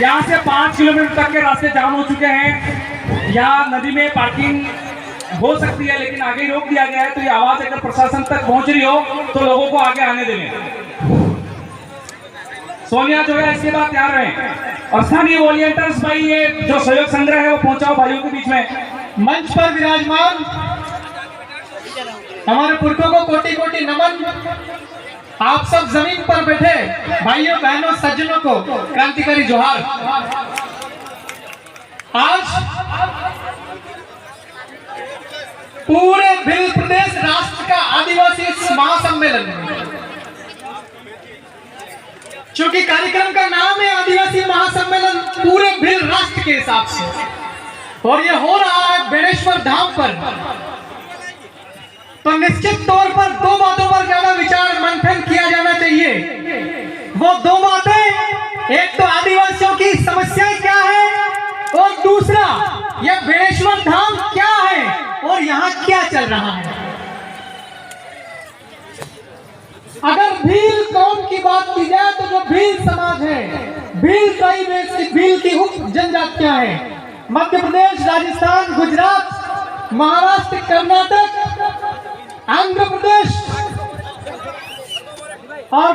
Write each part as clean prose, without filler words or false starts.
यहाँ से 5 किलोमीटर तक के रास्ते जाम हो चुके हैं। यहाँ नदी में पार्किंग हो सकती है लेकिन आगे रोक दिया गया है, तो ये आवाज अगर प्रशासन तक पहुंच रही हो तो लोगों को आगे आने देंगे। सोनिया जो है इसके बाद तैयार रहे और स्थानीय वॉलंटियर्स भाई ये जो सहयोग संग्रह है वो पहुंचाओ भाइयों के बीच में। मंच पर विराजमान हमारे पुरखों को कोटि कोटि नमन। आप सब जमीन पर बैठे भाइयों बहनों सज्जनों को क्रांतिकारी जोहार। आज पूरे भिल प्रदेश राष्ट्र का आदिवासी महासम्मेलन, चूंकि कार्यक्रम का नाम है आदिवासी महासम्मेलन पूरे भिल राष्ट्र के हिसाब से, और ये हो रहा है बेणेश्वर धाम पर, तो निश्चित तौर पर दो बातों पर ज्यादा विचार मंथन किया जाना चाहिए। वो दो बातें, एक तो आदिवासियों की समस्याएं क्या है और दूसरा यह बेणेश्वर धाम क्या है और यहाँ क्या चल रहा है। अगर भील कौम की बात की जाए तो जो भील समाज है, भील ट्राइब, भील की उप जनजातियां हैं, मध्य प्रदेश, राजस्थान, गुजरात, महाराष्ट्र, कर्नाटक, आंध्र प्रदेश और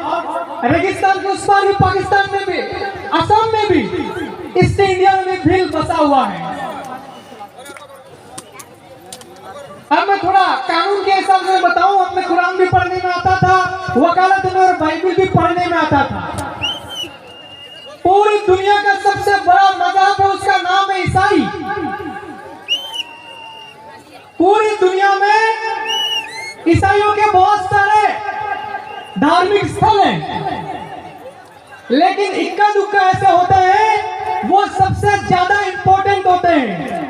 रेगिस्तान के उस पार भी पाकिस्तान में भी, असम में भी, ईस्ट इंडिया में भील बसा हुआ है। अब मैं थोड़ा कानून के हिसाब से बताऊं, अपने कुरान भी पढ़ने में आता था, वकालत में और बाइबल भी पढ़ने में आता था। पूरी दुनिया का सबसे बड़ा मजहब है, उसका नाम है ईसाई। पूरी दुनिया में ईसाइयों के बहुत सारे धार्मिक स्थल हैं, लेकिन इक्का दुक्का ऐसे होता है वो सबसे ज्यादा इंपॉर्टेंट होते हैं।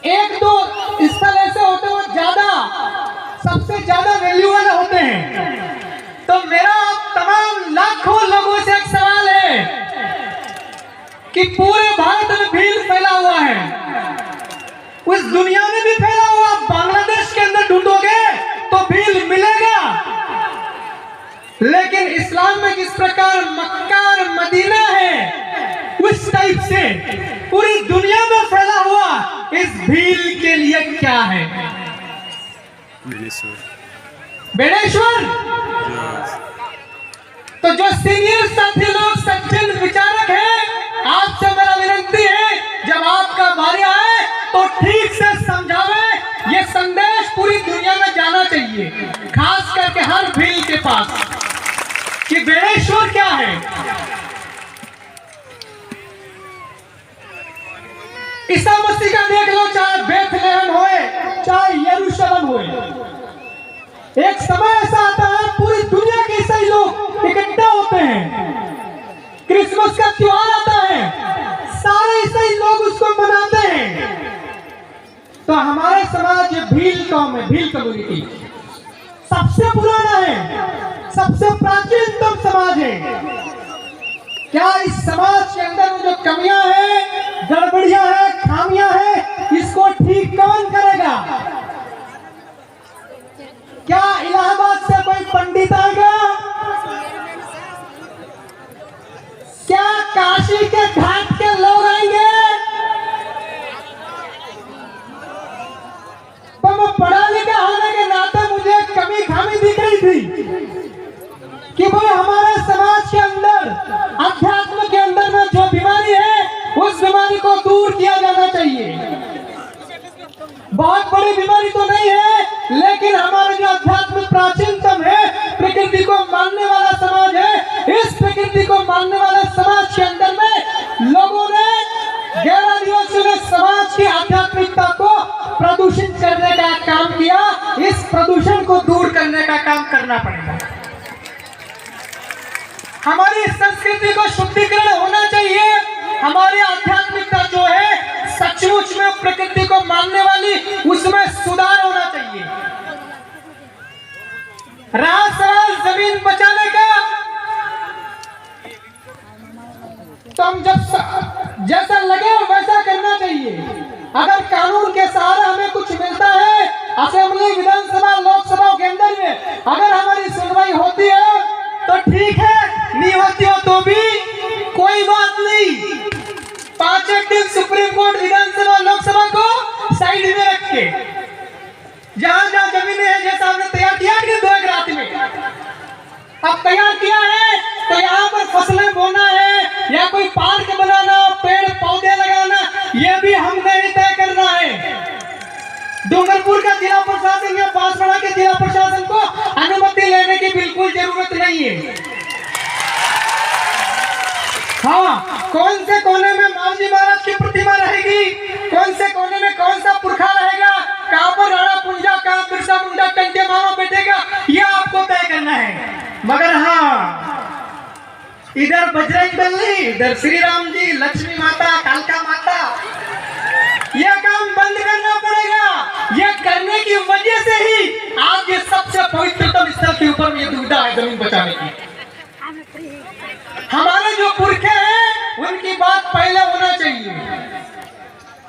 एक दो स्थल ऐसे होते हैं वो ज्यादा, सबसे ज्यादा वैल्यू वाले होते हैं। तो मेरा तमाम लाखों लोगों से एक सवाल है कि पूरे भारत में भील फैला हुआ है, उस दुनिया में भी फैला हुआ, बांग्लादेश के अंदर ढूंढोगे तो भील मिलेगा, लेकिन इस्लाम में जिस प्रकार मक्का और मदीना है उस टाइप से पूरी दुनिया में फैला हुआ इस भील के लिए क्या है? बेणेश्वर। तो जो सीनियर साथी लोग, सज्जन विचारक हैं, आपसे मेरा विनती है जब आपका बारी आए तो ठीक से समझावे। ये संदेश पूरी दुनिया में जाना चाहिए, खास करके हर भील के पास, कि बेणेश्वर क्या है। ईसा मसीह का देख लो, चाहे बेथलेहम होए चाहे यरूशलेम होए, एक समय ऐसा आता है पूरी दुनिया के ईसाई लोग इकट्ठा होते हैं। क्रिसमस का त्योहार आता है, सारे ईसाई लोग उसको मनाते हैं। तो हमारे समाज भील कौम है, भील कम्युनिटी सबसे पुराना है, सबसे प्राचीनतम समाज है। क्या इस समाज के अंदर जो कमियां हैं, गड़बड़ियां हैं, खामियां हैं, इसको ठीक कौन करेगा? क्या इलाहाबाद से कोई पंडित आएगा? क्या काशी के घाट के लोग आएंगे? तो मैं पढ़ा लिखा होने के नाते मुझे कमी खामी दिख रही थी कि भाई हमारे समाज के अंदर, अध्यात्म के अंदर में जो बीमारी है उस बीमारी को दूर किया जाना चाहिए। बहुत बड़ी बीमारी तो नहीं है, लेकिन हमारे जो अध्यात्म प्राचीनतम है, प्रकृति को मानने वाला समाज है, इस प्रकृति को मानने वाले समाज के अंदर में लोगों ने गैर आदिवासियों ने समाज की आध्यात्मिकता को प्रदूषित करने का काम किया। इस प्रदूषण को दूर करने का काम करना पड़ेगा। हमारी संस्कृति को शुद्धिकरण होना चाहिए। हमारी आध्यात्मिकता जो है सचमुच में प्रकृति को मानने वाली, उसमें सुधार होना चाहिए। रहा सवाल जमीन बचाने का, तो हम जब जैसा लगे वैसा करना चाहिए। अगर कानून के सहारे हमें कुछ मिलता है, असेंबली, विधानसभा, लोकसभा के अंदर में अगर हमारी सुनवाई होती है तो ठीक है, नहीं होती हो तो भी कोई बात नहीं। साइड में रख के जहां जहां जमीनें हैं जैसा हमने तैयार किया कि 2 रात में अब तैयार किया है तो यहाँ पर फसलें बोना है या कोई पार्क बनाना, पेड़ पौधे लगाना, ये भी हमने ही तय करना है। डूंगरपुर का जिला प्रशासन या बांसवाड़ा के जिला प्रशासन को अनुमति लेने की बिल्कुल जरूरत नहीं है। हाँ, कौन से कोने में मालजी महाराज की प्रतिमा रहेगी, कौन से कोने में कौन सा पुरखा रहेगा, कहाँ पर राणा पुंजा, कहाँ बिरसा मुंडा टंटे मामा बैठेगा, ये आपको तय करना है। मगर हाँ, इधर बजरंग बली, इधर श्री राम जी, लक्ष्मी माता, कालका माता, यह काम बंद करना पड़ेगा। यह करने की वजह से ही आज ये सबसे पवित्रतम स्थल के ऊपर ये दुविधा है जमीन बचाने की। हमारे जो पुरखे हैं उनकी बात पहले होना चाहिए।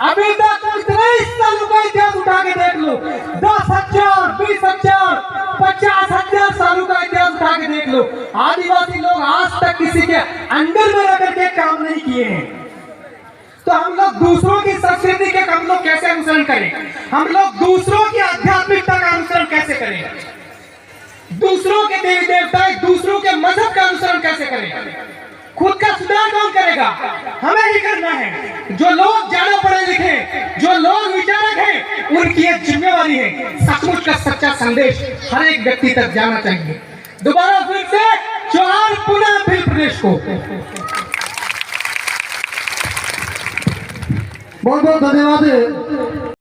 अभी तक इतने स्थलों का इतिहास उठा के देख लो, 10,000, 20,000, 50,000 सालों का इतिहास उठा के देख लो, आदिवासी लोग आज तक किसी के अंडर में रह करके काम नहीं किए हैं। तो हम लोग दूसरों की संस्कृति के हम लोग कैसे अनुसरण करें? हम लोग दूसरों की आध्यात्मिकता का अनुसरण कैसे करें? दूसरों के देवी देवता, दूसरों के मजहब का अनुसरण कैसे करें? खुद का सुधार कौन करेगा? हमें ही करना है। जो लोग ज्यादा पढ़े लिखे, जो लोग विचारक हैं, उनकी एक जिम्मेवारी है सचमुच का सच्चा संदेश हर एक व्यक्ति तक जाना चाहिए। दोबारा फिर से जोहार पुनः फिर प्रदेश को। बहुत बहुत धन्यवाद।